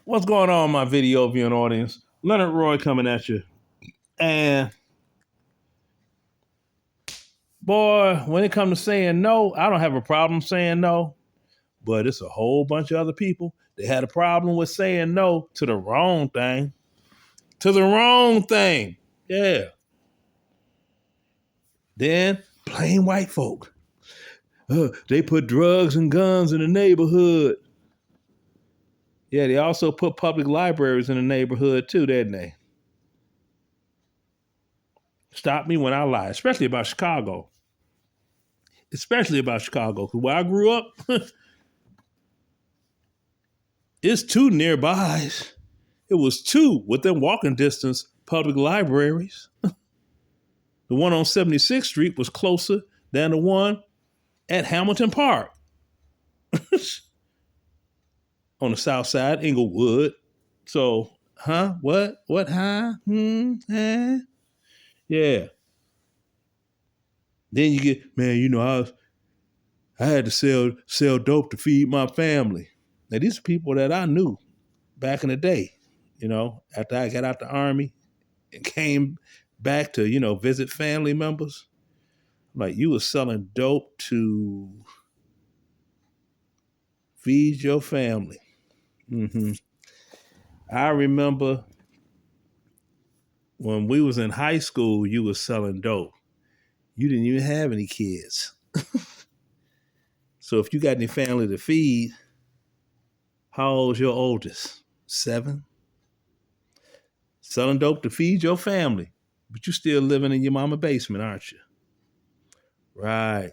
What's going on, my video viewing audience? Leonard Roy coming at you. And boy, when it comes to saying no, I don't have a problem saying no, but it's a whole bunch of other people that had a problem with saying no to the wrong thing. To the wrong thing. Yeah. Then plain white folk. They put drugs and guns in the neighborhood. Yeah, they also put public libraries in the neighborhood too, didn't they? Stop me when I lie, especially about Chicago. Especially about Chicago. Because where I grew up, it's two nearbys. It was two within walking distance public libraries. The one on 76th Street was closer than the one at Hamilton Park. On the south side, Inglewood. So, What? What? Eh? Yeah. Then you get, man, I had to sell dope to feed my family. Now, these are people that I knew back in the day, after I got out the Army and came back to, visit family members. Like, you were selling dope to feed your family. Mm-hmm. I remember when we was in high school, you was selling dope. You didn't even have any kids. So if you got any family to feed, how old's your oldest? 7? Selling dope to feed your family, but you still living in your mama basement, aren't you? Right.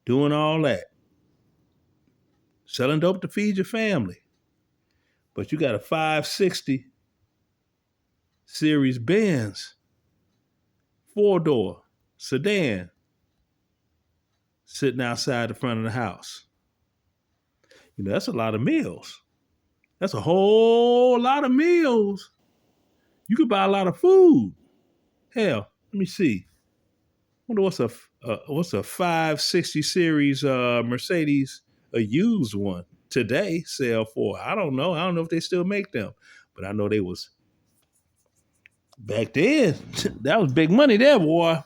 Doing all that. Selling dope to feed your family. But you got a 560 Series Benz, 4-door sedan sitting outside the front of the house. That's a lot of meals. That's a whole lot of meals. You could buy a lot of food. Hell, let me see. I wonder what's a 560 Series Mercedes, a used one today sell for. I don't know. I don't know if they still make them, but I know they was back then. That was big money there, boy.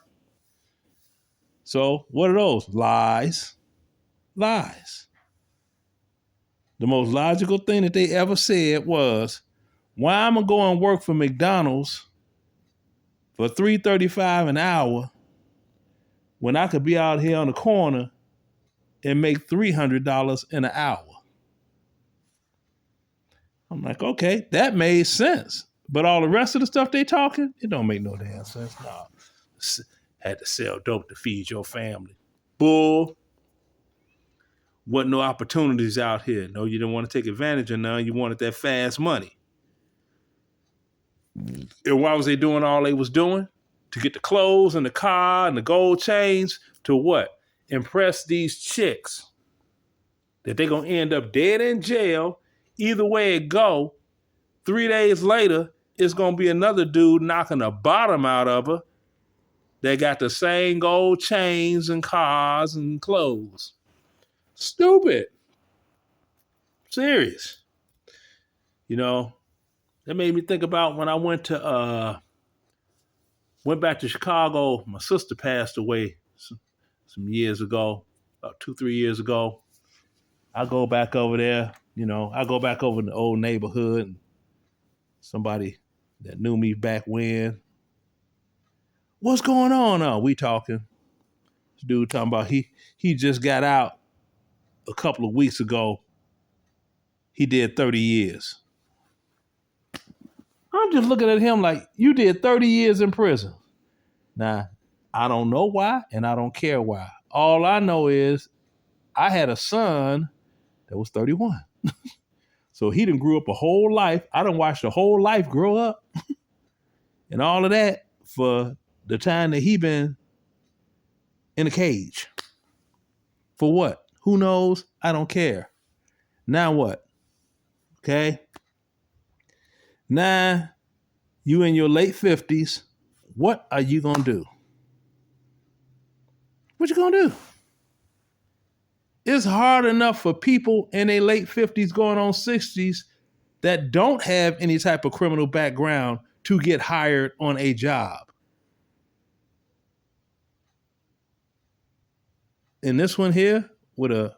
So what are those? Lies. Lies. The most logical thing that they ever said was, why am I going to work for McDonald's for $3.35 an hour when I could be out here on the corner and make $300 in an hour? I'm like, okay, that made sense. But all the rest of the stuff they talking, it don't make no damn sense. Nah. Had to sell dope to feed your family. Bull. Wasn't no opportunities out here. No, you didn't want to take advantage of none. You wanted that fast money. And why was they doing all they was doing? To get the clothes and the car and the gold chains to what? Impress these chicks that they're going to end up dead in jail. Either way it go, 3 days later, it's going to be another dude knocking the bottom out of her. They got the same gold chains and cars and clothes. Stupid. Serious. That made me think about when I went back to Chicago. My sister passed away some years ago, about 2-3 years ago. I go back over there, I go back over in the old neighborhood, and somebody that knew me back when. What's going on? We talking. This dude talking about he just got out a couple of weeks ago. He did 30 years. I'm just looking at him like, you did 30 years in prison. Now, I don't know why, and I don't care why. All I know is I had a son that was 31. So he done grew up a whole life. I done watched a whole life grow up and all of that for the time that he been in a cage. For what? Who knows? I don't care. Now what? Okay? Now, you in your late 50s, what are you going to do? What you going to do? It's hard enough for people in their late 50s going on 60s that don't have any type of criminal background to get hired on a job. And this one here with a,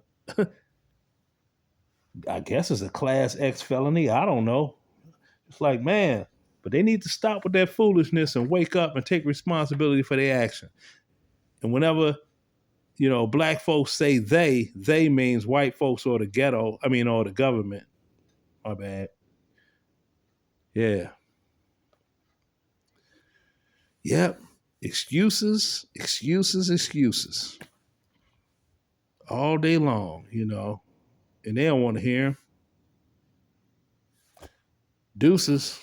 I guess it's a class X felony. I don't know. It's like, man, but they need to stop with that foolishness and wake up and take responsibility for their action. And whenever, black folks say they means white folks or the ghetto, or the government. My bad. Yeah. Yep. Excuses, excuses, excuses. All day long, and they don't want to hear them. Deuces.